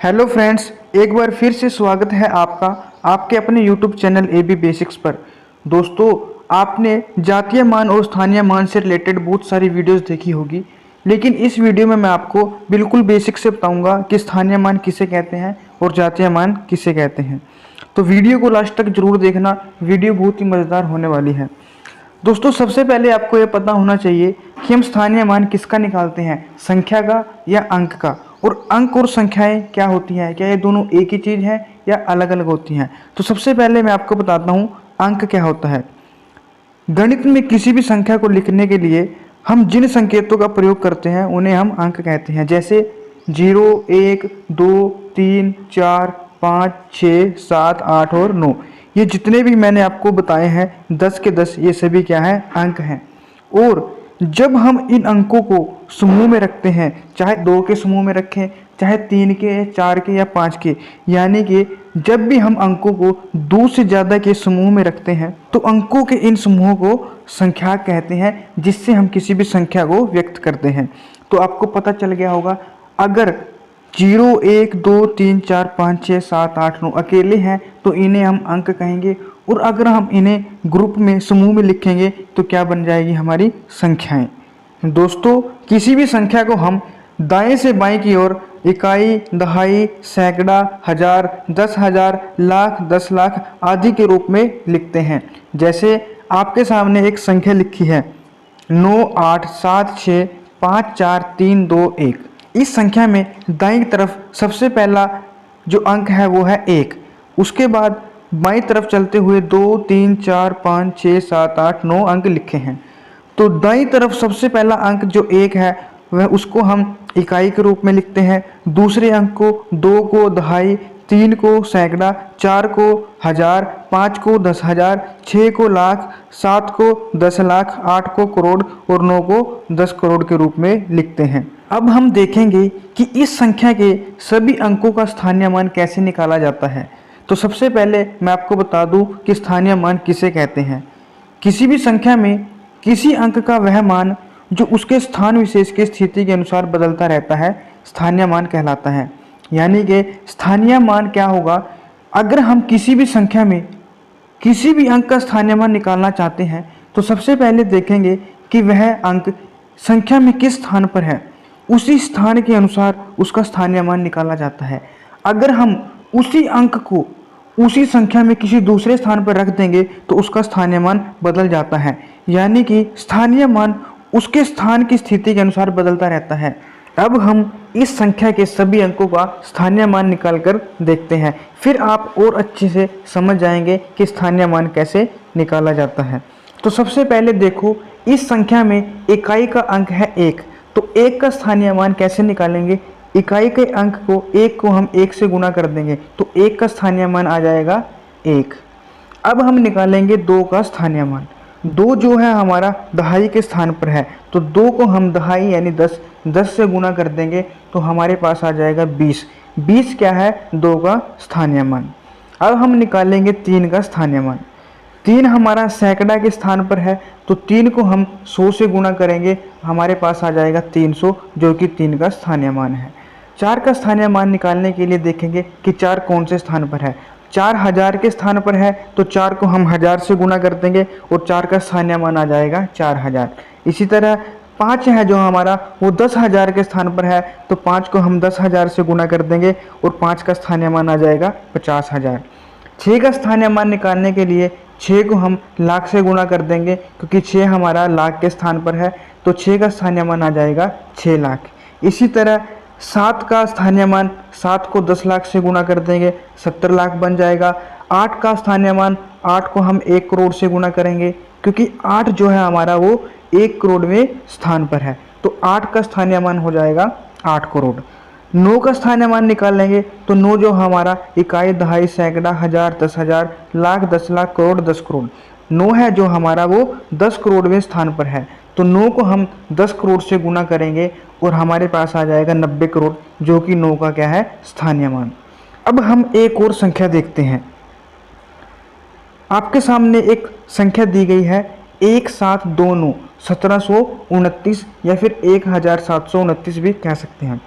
Hello friends, एक बार फिर से स्वागत है आपका आपके अपने यूट्यूब चैनल AB बेसिक्स पर। दोस्तों, आपने जातीय मान और स्थानीय मान से रिलेटेड बहुत सारी वीडियोस देखी होगी, लेकिन इस वीडियो में मैं आपको बिल्कुल बेसिक से बताऊंगा कि स्थानीय मान किसे कहते हैं और जातीय मान किसे कहते हैं। तो वीडियो को लास्ट तक जरूर देखना, वीडियो बहुत ही मज़ेदार होने वाली है। दोस्तों, सबसे पहले आपको यह पता होना चाहिए कि हम स्थानीय मान किसका निकालते हैं, संख्या का या अंक का। और अंक और संख्याएं क्या होती हैं, क्या ये दोनों एक ही चीज़ है या अलग अलग होती हैं। तो सबसे पहले मैं आपको बताता हूँ अंक क्या होता है। गणित में किसी भी संख्या को लिखने के लिए हम जिन संकेतों का प्रयोग करते हैं उन्हें हम अंक कहते हैं। जैसे 0, 1, 2, 3, 4, 5, 6, 7, 8 और 9। ये जितने भी मैंने आपको बताए हैं 10 के 10, ये सभी क्या है, अंक हैं। और जब हम इन अंकों को समूह में रखते हैं, चाहे 2 के समूह में रखें, चाहे 3 के, 4 के या 5 के, यानी कि जब भी हम अंकों को 2 से ज़्यादा के समूह में रखते हैं तो अंकों के इन समूहों को संख्या कहते हैं, जिससे हम किसी भी संख्या को व्यक्त करते हैं। तो आपको पता चल गया होगा, अगर 0, 1, 2, 3, 4, 5, 6, 7, 8, 9 अकेले हैं तो इन्हें हम अंक कहेंगे। और अगर हम इन्हें ग्रुप में, समूह में लिखेंगे तो क्या बन जाएगी, हमारी संख्याएं। दोस्तों, किसी भी संख्या को हम दाएं से बाएं की ओर इकाई, दहाई, सैकड़ा, हजार, 10,000, लाख, 10 लाख आदि के रूप में लिखते हैं। जैसे आपके सामने एक संख्या लिखी है 9, 8, 7, 6, 5, 4, 3, 2, 1। इस संख्या में दाईं तरफ सबसे पहला जो अंक है वो है 1। उसके बाद बाईं तरफ चलते हुए 2, 3, 4, 5, 6, 7, 8, 9 अंक लिखे हैं। तो दाईं तरफ सबसे पहला अंक जो 1 है वह उसको हम इकाई के रूप में लिखते हैं। दूसरे अंक को 2 को दहाई, 3 को सैकड़ा, 4 को हजार, 5 को 10,000, 6 को लाख, 7 को 10 लाख, 8 को करोड़ और 9 को 10 करोड़ के रूप में लिखते हैं। अब हम देखेंगे कि इस संख्या के सभी अंकों का स्थानीय मान कैसे निकाला जाता है। तो सबसे पहले मैं आपको बता दूं कि स्थानीय मान किसे कहते हैं। किसी भी संख्या में किसी अंक का वह मान जो उसके स्थान विशेष की स्थिति के अनुसार बदलता रहता है, स्थानीय मान कहलाता है। यानी कि स्थानीय मान क्या होगा, अगर हम किसी भी संख्या में किसी भी अंक का स्थानीय मान निकालना चाहते हैं तो सबसे पहले देखेंगे कि वह अंक संख्या में किस स्थान पर है, उसी स्थान के अनुसार उसका स्थानीय मान निकाला जाता है। अगर हम उसी अंक को उसी संख्या में किसी दूसरे स्थान पर रख देंगे तो उसका स्थानीय मान बदल जाता है। यानी कि स्थानीय मान उसके स्थान की स्थिति के अनुसार बदलता रहता है। अब हम इस संख्या के सभी अंकों का स्थानीय मान निकालकर देखते हैं, फिर आप और अच्छे से समझ जाएंगे कि स्थानीय मान कैसे निकाला जाता है। तो सबसे पहले देखो, इस संख्या में इकाई का अंक है 1, तो 1 का स्थानीय मान कैसे निकालेंगे। इकाई के अंक को 1 को हम 1 से गुणा कर देंगे तो 1 का स्थानीय मान आ जाएगा 1। अब हम निकालेंगे 2 का स्थानीय मान। 2 जो है हमारा दहाई के स्थान पर है, तो 2 को हम दहाई यानी 10 से गुणा कर देंगे तो हमारे पास आ जाएगा 20। 20 क्या है, 2 का स्थानीय मान। अब हम निकालेंगे 3 का स्थानीय मान। 3 हमारा सैकड़ा के स्थान पर है, तो 3 को हम 100 से गुणा करेंगे, हमारे पास आ जाएगा 300, जो कि 3 का स्थानीय मान है। 4 का स्थानीय मान निकालने के लिए देखेंगे कि 4 कौन से स्थान पर है। 4 हजार के स्थान पर है, तो 4 को हम 1000 से गुणा कर देंगे और 4 का स्थानीय मान आ जाएगा 4000। इसी तरह 5 है जो हमारा, वो 10,000 के स्थान पर है, तो 5 को हम 10,000 से गुणा कर देंगे और 5 का स्थानीय मान आ जाएगा 50,000। 6 का स्थानीय मान निकालने के लिए 6 को हम लाख से गुणा कर देंगे, क्योंकि 6 हमारा लाख के स्थान पर है, तो 6 का स्थानीय मान आ जाएगा 6 लाख। इसी तरह 7 का स्थानीय मान, 7 को 10 लाख से गुणा कर देंगे, 70 लाख बन जाएगा। 8 का स्थानीय मान, 8 को हम 1 करोड़ से गुणा करेंगे, क्योंकि 8 जो है हमारा वो 1 करोड़ में स्थान पर है, तो 8 का स्थानीय मान हो जाएगा 8 करोड़। 9 का स्थानीय मान निकाल लेंगे तो 9 जो हमारा इकाई, दहाई, सैकड़ा, हजार, 10,000, लाख, 10 लाख, करोड़, 10 करोड़। 9 है जो हमारा वो 10 करोड़वें स्थान पर है, तो 9 को हम 10 करोड़ से गुणा करेंगे और हमारे पास आ जाएगा 90 करोड़, जो कि 9 का क्या है, स्थानीय मान। अब हम एक और संख्या देखते हैं। आपके सामने एक संख्या दी गई है 1729, 1729 या फिर 1729 भी कह सकते हैं।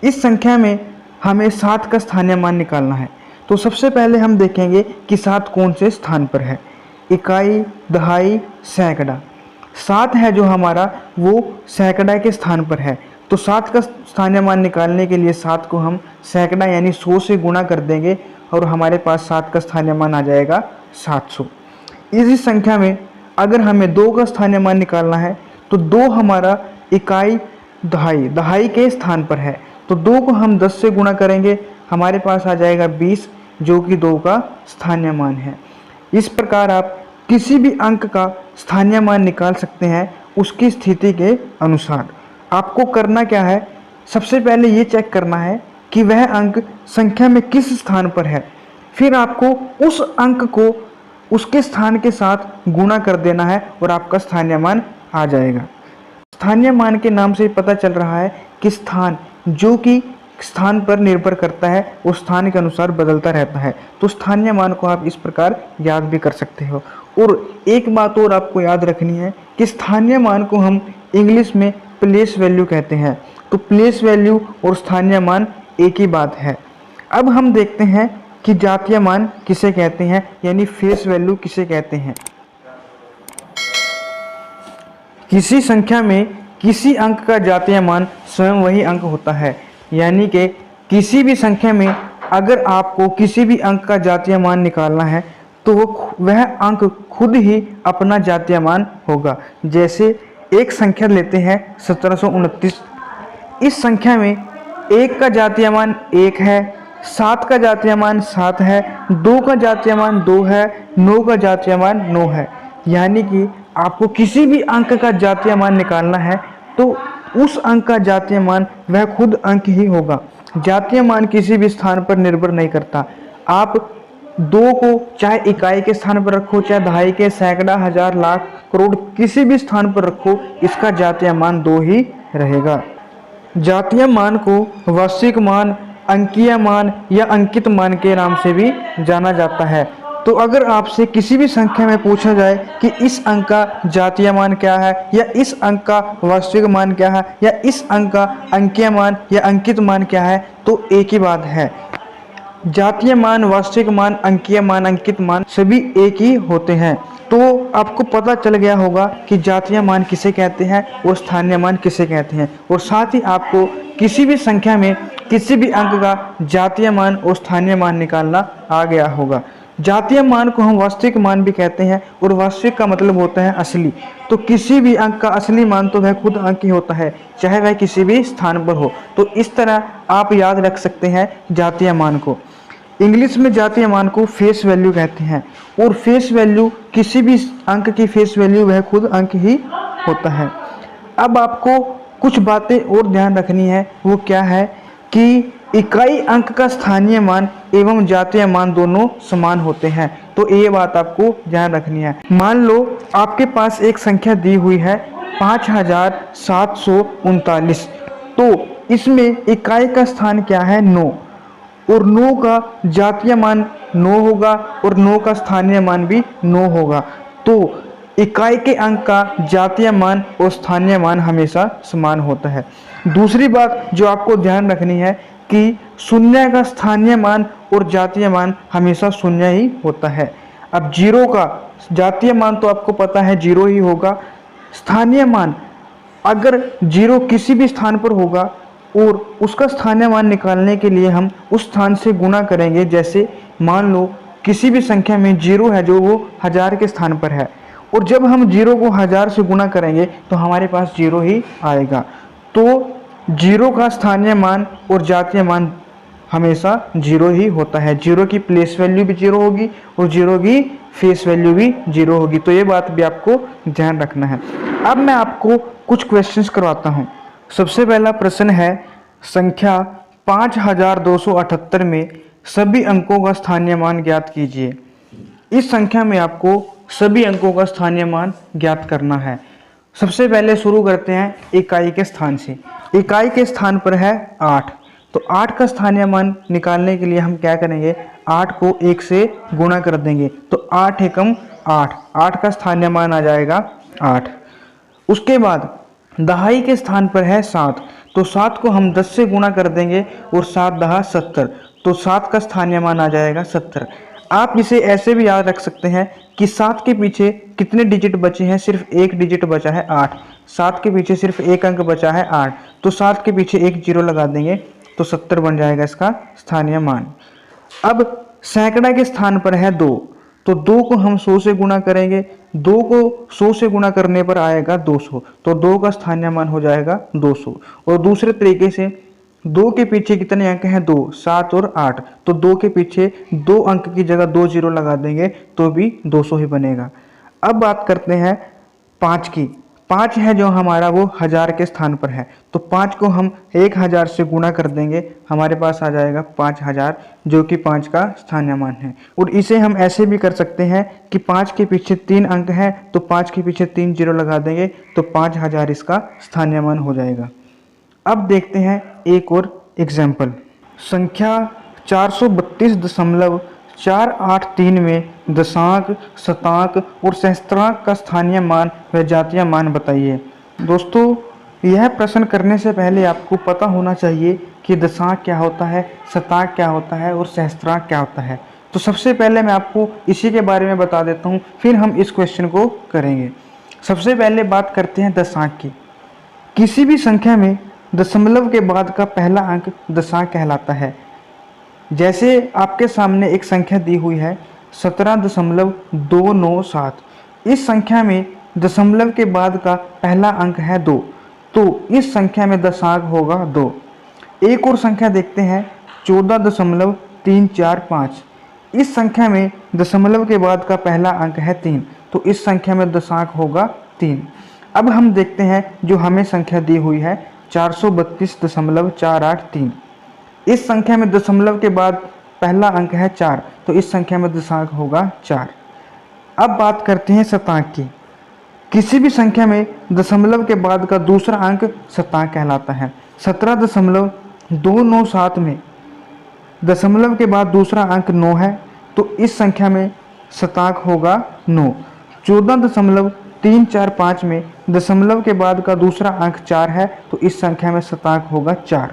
इस संख्या में हमें 7 का स्थानीय मान निकालना है। तो सबसे पहले हम देखेंगे कि 7 कौन से स्थान पर है। इकाई, दहाई, सैकड़ा। 7 है जो हमारा वो सैकड़ा के स्थान पर है। तो 7 का स्थानीय मान निकालने के लिए 7 को हम सैकड़ा यानी 100 से गुणा कर देंगे और हमारे पास 7 का स्थानीय मान आ जाएगा 700। इसी संख्या में अगर हमें 2 का स्थानीय मान निकालना है तो 2 हमारा इकाई, दहाई के स्थान पर है। तो 2 को हम 10 से गुणा करेंगे, हमारे पास आ जाएगा 20 जो कि 2 का स्थानीय मान है। इस प्रकार आप किसी भी अंक का स्थानीय मान निकाल सकते हैं उसकी स्थिति के अनुसार। आपको करना क्या है, सबसे पहले ये चेक करना है कि वह अंक संख्या में किस स्थान पर है। फिर आपको उस अंक को उसके स्थान के साथ गुणा कर देना है और आपका स्थानीय मान आ जाएगा। स्थानीय मान के नाम से पता चल रहा है कि स्थान जो कि स्थान पर निर्भर करता है, उस स्थान के अनुसार बदलता रहता है। तो स्थानीय मान को आप इस प्रकार याद भी कर सकते हो। और एक बात और आपको याद रखनी है कि स्थानीय मान को हम इंग्लिश में प्लेस वैल्यू कहते हैं। तो प्लेस वैल्यू और स्थानीय मान एक ही बात है। अब हम देखते हैं कि जातीय मान किसे कहते हैं, यानी फेस वैल्यू किसे कहते हैं। किसी संख्या में किसी अंक का जातीय मान स्वयं वही अंक होता है, यानी कि किसी भी संख्या में अगर आपको किसी भी अंक का जातीय मान निकालना है तो वह अंक खुद ही अपना जातीय मान होगा। जैसे एक संख्या लेते हैं 1729। इस संख्या में 1 का जातीय मान 1 है, 7 का जातीय मान 7 है, 2 का जातीय मान 2 है, 9 का जातीय मान 9 है। यानी कि आपको किसी भी अंक का जातीय मान निकालना है तो उस अंक का जातीय मान वह खुद अंक ही होगा। जातीय मान किसी भी स्थान पर निर्भर नहीं करता। आप 2 को चाहे इकाई के स्थान पर रखो, चाहे दहाई के, सैकड़ा, हजार, लाख, करोड़, किसी भी स्थान पर रखो, इसका जातीय मान 2 ही रहेगा। जातीय मान को वास्तविक मान, अंकीय मान या अंकित मान के नाम से भी जाना जाता है। तो अगर आपसे किसी भी संख्या में पूछा जाए कि इस अंक का जातीय मान क्या है या इस अंक का वास्तविक मान क्या है या इस अंक का अंकीय मान या अंकित मान क्या है, तो एक ही बात है, जातीय मान, वास्तविक मान, अंकीय मान, अंकित मान सभी एक ही होते हैं। तो आपको पता चल गया होगा कि जातीय मान किसे कहते हैं और स्थानीय मान किसे कहते हैं। और साथ ही आपको किसी भी संख्या में किसी भी अंक का जातीय मान और स्थानीय मान निकालना आ गया होगा। जातीय मान को हम वास्तविक मान भी कहते हैं और वास्तविक का मतलब होता है असली। तो किसी भी अंक का असली मान तो वह खुद अंक ही होता है, चाहे वह किसी भी स्थान पर हो। तो इस तरह आप याद रख सकते हैं जातीय मान को। इंग्लिश में जातीय मान को फेस वैल्यू कहते हैं और फेस वैल्यू किसी भी अंक की फेस वैल्यू वह खुद अंक ही होता है। अब आपको कुछ बातें और ध्यान रखनी है, वो क्या है कि इकाई अंक का स्थानीय मान एवं जातीय मान दोनों समान होते हैं। तो ये बात आपको ध्यान रखनी है। मान लो आपके पास एक संख्या दी हुई है 5739, तो इसमें इकाई का स्थान क्या है 9 और 9 का जातीय मान 9 होगा और 9 का स्थानीय मान भी 9 होगा। तो इकाई के अंक का जातीय मान और स्थानीय मान हमेशा समान होता है। दूसरी बात जो आपको ध्यान रखनी है कि शून्य का स्थानीय मान और जातीय मान हमेशा शून्य ही होता है। अब 0 का जातीय मान तो आपको पता है 0 ही होगा। स्थानीय मान अगर 0 किसी भी स्थान पर होगा और उसका स्थानीय मान निकालने के लिए हम उस स्थान से गुणा करेंगे। जैसे मान लो किसी भी संख्या में 0 है जो वो 1000 के स्थान पर है और जब हम 0 को 1000 से गुणा करेंगे तो हमारे पास 0 ही आएगा। तो 0 का स्थानीय मान और जातीय मान हमेशा 0 ही होता है। 0 की प्लेस वैल्यू भी 0 होगी और 0 की फेस वैल्यू भी 0 होगी। तो ये बात भी आपको ध्यान रखना है। अब मैं आपको कुछ क्वेश्चंस करवाता हूँ। सबसे पहला प्रश्न है, संख्या 5278 में सभी अंकों का स्थानीय मान ज्ञात कीजिए। इस संख्या में आपको सभी अंकों का स्थानीय मान ज्ञात करना है। सबसे पहले शुरू करते हैं इकाई के स्थान से। इकाई के स्थान पर है 8, तो 8 का स्थानीय मान निकालने के लिए हम क्या करेंगे, 8 को 1 से गुणा कर देंगे। तो 8 एकम 8, 8 का स्थानीय मान आ जाएगा 8। उसके बाद दहाई के स्थान पर है 7, तो 7 को हम 10 से गुणा कर देंगे और 7 दहा 70, तो 7 का स्थानीय मान आ जाएगा 70। आप इसे ऐसे भी याद रख सकते हैं कि 7 के पीछे कितने डिजिट बचे हैं, सिर्फ एक डिजिट बचा है 8। 7 के पीछे सिर्फ एक अंक बचा है 8, तो 7 के पीछे एक जीरो लगा देंगे तो 70 बन जाएगा इसका स्थानीय मान। अब सैकड़ा के स्थान पर है 2, तो 2 को हम 100 से गुणा करेंगे, 2 को 100 से गुणा करने पर आएगा 200, तो 2 का स्थानीय मान हो जाएगा 200। और दूसरे तरीके से 2 के पीछे कितने अंक हैं, 2, 7 और 8, तो 2 के पीछे 2 अंक की जगह 2 जीरो लगा देंगे तो भी 200 ही बनेगा। अब बात करते हैं 5 की। 5 है जो हमारा वो 1000 के स्थान पर है, तो 5 को हम 1000 से गुणा कर देंगे, हमारे पास आ जाएगा 5000, जो कि 5 का स्थानीय मान है। और इसे हम ऐसे भी कर सकते हैं कि 5 के पीछे 3 अंक हैं, तो 5 के पीछे 3 जीरो लगा देंगे तो 5000 इसका स्थानीय मान हो जाएगा। अब देखते हैं एक और एग्जाम्पल। संख्या 432.483 में दशांक, शतांक और सहस्त्रांक का स्थानीय मान व जातीय मान बताइए। दोस्तों, यह प्रश्न करने से पहले आपको पता होना चाहिए कि दशांक क्या होता है, शतांक क्या होता है और सहस्त्रांक क्या होता है। तो सबसे पहले मैं आपको इसी के बारे में बता देता हूँ, फिर हम इस क्वेश्चन को करेंगे। सबसे पहले बात करते हैं दशांक की। किसी भी संख्या में दशमलव के बाद का पहला अंक दशांक कहलाता है। जैसे आपके सामने एक संख्या दी हुई है 17.297। इस संख्या में दशमलव के बाद का पहला अंक है 2, तो इस संख्या में दशांक होगा 2। एक और संख्या देखते हैं 14.345। इस संख्या में दशमलव के बाद का पहला अंक है 3, तो इस संख्या में दशांक होगा 3। अब हम देखते हैं जो हमें संख्या दी हुई है 432.483। इस संख्या में दशमलव के बाद पहला अंक है 4, तो इस संख्या में दशांक होगा 4। अब बात करते हैं शतांक की। किसी भी संख्या में दशमलव के बाद का दूसरा अंक शतांक कहलाता है। 17.297 में दशमलव के बाद दूसरा अंक 9 है, तो इस संख्या में शतांक होगा 9। 14.345 में दशमलव के बाद का दूसरा अंक 4 है, तो इस संख्या में शतांक होगा 4।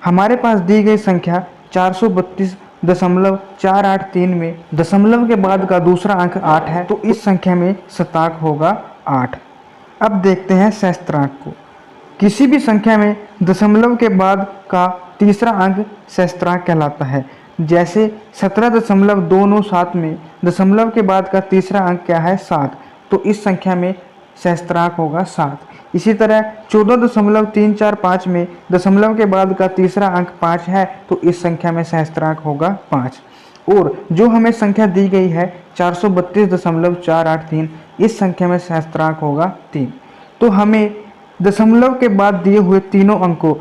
हमारे पास दी गई संख्या 432.483 में दशमलव के बाद का दूसरा अंक 8 है, तो इस संख्या में शतांक होगा 8। अब देखते हैं सहस्त्रांक को। किसी भी संख्या में दशमलव के बाद का तीसरा अंक सहस्त्रांक कहलाता है। जैसे 17.297 में दशमलव के बाद का तीसरा अंक क्या है, 7, तो इस संख्या में सहस्त्रांक होगा 7। इसी तरह 14.345 में दशमलव के बाद का तीसरा अंक 5 है, तो इस संख्या में सहस्त्रांक होगा 5। और जो हमें संख्या दी गई है 432.483, इस संख्या में सहस्त्रांक होगा 3। तो हमें दशमलव के बाद दिए हुए तीनों अंकों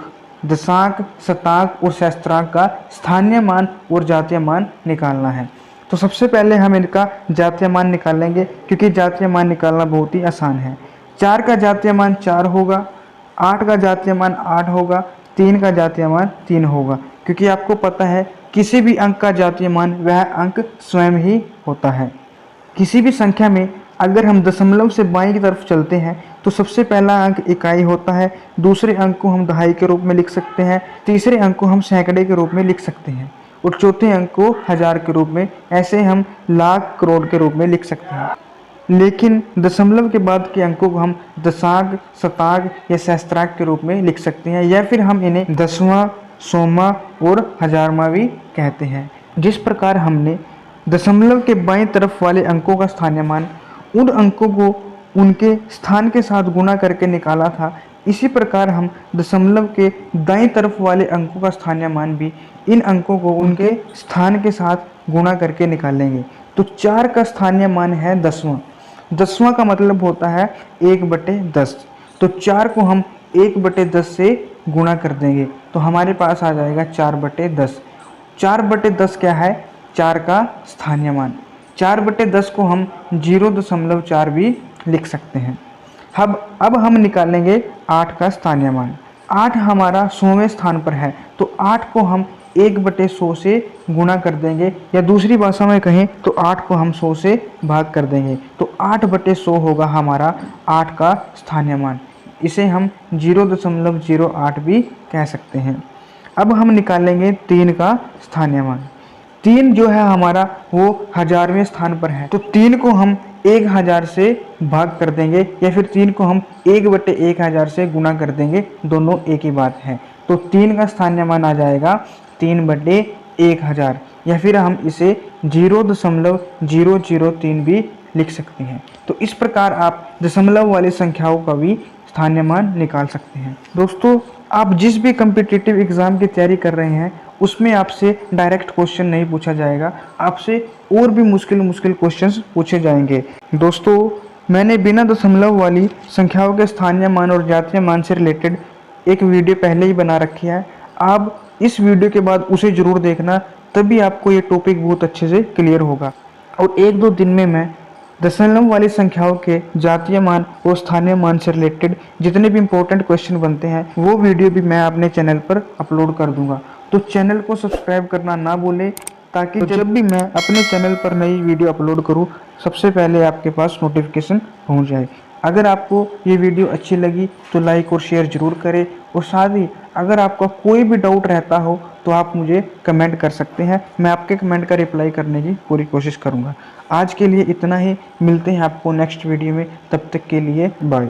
दशांक, शतांक और सहस्त्रांक का स्थानीय मान और जातीय मान निकालना है। तो सबसे पहले हम इनका जातीय मान निकालेंगे, क्योंकि जातीय मान निकालना बहुत ही आसान है। 4 का जातीय मान 4 होगा, 8 का जातीय मान 8 होगा, 3 का जातीय मान 3 होगा, क्योंकि आपको पता है किसी भी अंक का जातीय मान वह अंक स्वयं ही होता है। किसी भी संख्या में अगर हम दशमलव से बाईं की तरफ चलते हैं तो सबसे पहला अंक इकाई होता है, दूसरे अंक को हम दहाई के रूप में लिख सकते हैं, तीसरे अंक को हम सैकड़े के रूप में लिख सकते हैं और चौथे अंक को हजार के रूप में, ऐसे हम लाख, करोड़ के रूप में लिख सकते हैं। लेकिन दशमलव के बाद के अंकों को हम दशांक, शतांक या सहस्त्रांक के रूप में लिख सकते हैं, या फिर हम इन्हें दसवां, सौवां और हजारवां भी कहते हैं। जिस प्रकार हमने दशमलव के बाईं तरफ वाले अंकों का स्थानीय मान उन अंकों को उनके स्थान के साथ गुणा करके निकाला था, इसी प्रकार हम दशमलव के दाईं तरफ वाले अंकों का स्थानीय मान भी इन अंकों को उनके स्थान के साथ गुणा करके निकालेंगे। तो 4 का स्थानीय मान है 10वां। 10वां का मतलब होता है 1/10, तो 4 को हम 1/10 से गुणा कर देंगे तो हमारे पास आ जाएगा 4/10। 4/10 क्या है, 4 का स्थानीय मान। 4/10 को हम 0.4 भी लिख सकते हैं। अब हम निकालेंगे 8 का स्थानीय मान। 8 हमारा 100वें स्थान पर है, तो 8 को हम 1/100 से गुणा कर देंगे, या दूसरी भाषा में कहें तो 8 को हम 100 से भाग कर देंगे, तो 8/100 होगा हमारा 8 का स्थानीय मान। इसे हम 0.08 भी कह सकते हैं। अब हम निकालेंगे 3 का स्थानीय मान। 3 जो है हमारा वो 1000वें स्थान पर है, तो 3 को हम 1000 से भाग कर देंगे या फिर 3 को हम 1/1000 से गुना कर देंगे, दोनों एक ही बात है। तो 3 का स्थानीय मान आ जाएगा 3/1000 या फिर हम इसे 0.003 भी लिख सकते हैं। तो इस प्रकार आप दशमलव वाली संख्याओं का भी स्थानीय मान निकाल सकते हैं। दोस्तों, आप जिस भी कम्पिटिटिव एग्ज़ाम की तैयारी कर रहे हैं उसमें आपसे डायरेक्ट क्वेश्चन नहीं पूछा जाएगा, आपसे और भी मुश्किल क्वेश्चंस पूछे जाएंगे। दोस्तों, मैंने बिना दशमलव वाली संख्याओं के स्थानीय मान और जातीय मान से रिलेटेड एक वीडियो पहले ही बना रखी है। आप इस वीडियो के बाद उसे ज़रूर देखना, तभी आपको ये टॉपिक बहुत अच्छे से क्लियर होगा। और 1-2 दिन में मैं दशमलव वाली संख्याओं के जातीय मान और स्थानीय मान से रिलेटेड जितने भी इम्पोर्टेंट क्वेश्चन बनते हैं वो वीडियो भी मैं अपने चैनल पर अपलोड कर दूंगा। तो चैनल को सब्सक्राइब करना ना भूलें, ताकि जब भी मैं अपने चैनल पर नई वीडियो अपलोड करूं सबसे पहले आपके पास नोटिफिकेशन पहुंच जाए। अगर आपको ये वीडियो अच्छी लगी तो लाइक और शेयर ज़रूर करें, और साथ ही अगर आपका कोई भी डाउट रहता हो तो आप मुझे कमेंट कर सकते हैं, मैं आपके कमेंट का रिप्लाई करने की पूरी कोशिश करूँगा। आज के लिए इतना ही, मिलते हैं आपको नेक्स्ट वीडियो में, तब तक के लिए बाय।